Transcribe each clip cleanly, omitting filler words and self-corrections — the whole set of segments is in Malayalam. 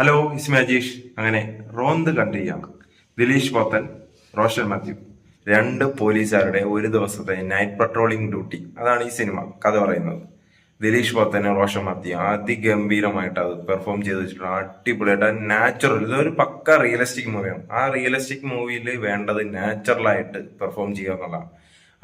ഹലോ ഇസ്മി അജീഷ്. അങ്ങനെ റോന്ത് കണ്ടിരിക്കുകയാണ്. ദിലീഷ് പോത്തൻ, റോഷൻ മാത്യു, രണ്ട് പോലീസുകാരുടെ ഒരു ദിവസത്തെ നൈറ്റ് പട്രോളിംഗ് ഡ്യൂട്ടി. അതാണ് ഈ സിനിമ കഥ പറയുന്നത്. ദിലീഷ് പോത്തനും റോഷൻ മാത്യു അതിഗംഭീരമായിട്ട് അത് പെർഫോം ചെയ്ത് വെച്ചിട്ടുണ്ട്. അടിപൊളിയായിട്ട് നാച്ചുറൽ, ഇതൊരു പക്ക റിയലിസ്റ്റിക് മൂവിയാണ്. ആ റിയലിസ്റ്റിക് മൂവിയിൽ വേണ്ടത് നാച്ചുറലായിട്ട് പെർഫോം ചെയ്യുക എന്നുള്ളതാണ്.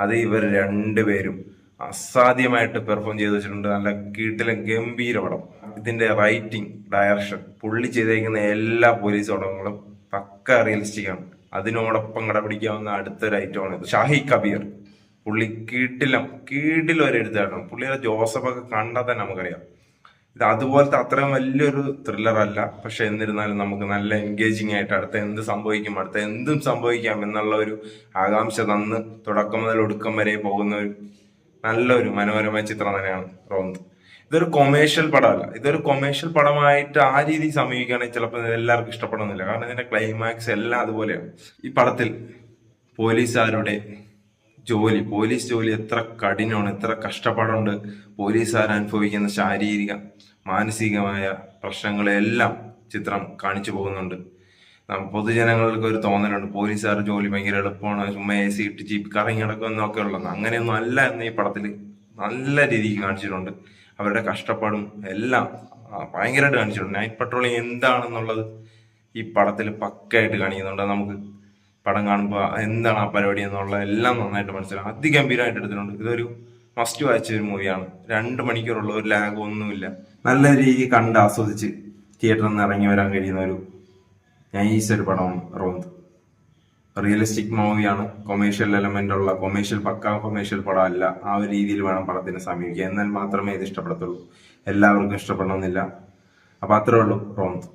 അത് ഇവർ രണ്ടുപേരും അസാധ്യമായിട്ട് പെർഫോം ചെയ്ത് വെച്ചിട്ടുണ്ട്. നല്ല കീട്ടിലെ ഗംഭീര പടം. ഇതിന്റെ റൈറ്റിംഗ്, ഡയറക്ഷൻ, പുള്ളി ചെയ്തേക്കുന്ന എല്ലാ പോലീസ് പടങ്ങളും പക്ക റിയലിസ്റ്റിക് ആണ്. അതിനോടൊപ്പം കടപിടിക്കാവുന്ന അടുത്തൊരു ഐറ്റമാണ് ഇത്. ഷാഹി കബീർ, പുള്ളി കീട്ടിലും ഒരു എഴുത്തുകാരനാണ്. പുള്ളിയുടെ ജോസഫൊക്കെ കണ്ടാൽ തന്നെ നമുക്കറിയാം. ഇത് അതുപോലത്തെ അത്രയും വലിയൊരു ത്രില്ലർ അല്ല, പക്ഷെ എന്നിരുന്നാലും നമുക്ക് നല്ല എൻഗേജിങ് ആയിട്ട് അടുത്ത എന്തും സംഭവിക്കാം എന്നുള്ള ഒരു ആകാംക്ഷ തന്ന് തുടക്കം മുതൽ ഒടുക്കം വരെ പോകുന്ന ഒരു നല്ലൊരു മനോഹരമായ ചിത്രം തന്നെയാണ് റോന്ത്. ഇതൊരു കൊമേഴ്ഷ്യൽ പടമല്ല. ഇതൊരു കൊമേഴ്ഷ്യൽ പടമായിട്ട് ആ രീതി സമീപിക്കുകയാണെങ്കിൽ ചിലപ്പോൾ എല്ലാവർക്കും ഇഷ്ടപ്പെടുന്നില്ല. കാരണം ഇതിന്റെ ക്ലൈമാക്സ് എല്ലാം അതുപോലെയാണ്. ഈ പടത്തിൽ പോലീസുകാരുടെ പോലീസ് ജോലി എത്ര കഠിനമാണ്, എത്ര കഷ്ടപ്പാടുണ്ട്, പോലീസുകാർ അനുഭവിക്കുന്ന ശാരീരിക മാനസികമായ പ്രശ്നങ്ങളെല്ലാം ചിത്രം കാണിച്ചു പോകുന്നുണ്ട്. പൊതുജനങ്ങൾക്ക് ഒരു തോന്നലുണ്ട് പോലീസുകാരുടെ ജോലി ഭയങ്കര എളുപ്പമാണ്, ചുമ്മാ AC ഇട്ട് ജീപ്പ് കറങ്ങി നടക്കുന്നൊക്കെ ഉള്ളത്. അങ്ങനെയൊന്നും അല്ല എന്ന് ഈ പടത്തിൽ നല്ല രീതിക്ക് കാണിച്ചിട്ടുണ്ട്. അവരുടെ കഷ്ടപ്പാടും എല്ലാം ഭയങ്കരമായിട്ട് കാണിച്ചിട്ടുണ്ട്. നൈറ്റ് പട്രോളിങ് എന്താണെന്നുള്ളത് ഈ പടത്തിൽ പക്കയായിട്ട് കാണിക്കുന്നുണ്ട്. നമുക്ക് പടം കാണുമ്പോൾ എന്താണ് ആ പരിപാടി എന്നുള്ള എല്ലാം നന്നായിട്ട് മനസ്സിലാവും. അതിഗംഭീരമായിട്ട് എടുത്തിട്ടുണ്ട്. ഇതൊരു മസ്റ്റ് വാച്ച് ഒരു മൂവിയാണ്. 2 മണിക്കൂറുള്ള ഒരു ലാഗ് ഒന്നുമില്ല. നല്ല രീതിയിൽ കണ്ട് ആസ്വദിച്ച് തിയേറ്ററിൽ നിന്ന് ഇറങ്ങി വരാൻ കഴിയുന്ന ഒരു നൈസൊരു പടമാണ് റോന്ത്. റിയലിസ്റ്റിക് മൂവിയാണ്. കൊമേഴ്ഷ്യൽ എലമെന്റ് ഉള്ള പക്കാ കൊമേഴ്ഷ്യൽ പടം അല്ല. ആ ഒരു രീതിയിൽ വേണം പടത്തിനെ സമീപിക്കുക. എന്നാൽ മാത്രമേ ഇത് ഇഷ്ടപ്പെടത്തുള്ളൂ. എല്ലാവർക്കും ഇഷ്ടപ്പെടണമെന്നില്ല. അപ്പൊ അത്രേ ഉള്ളൂ റോന്ത്.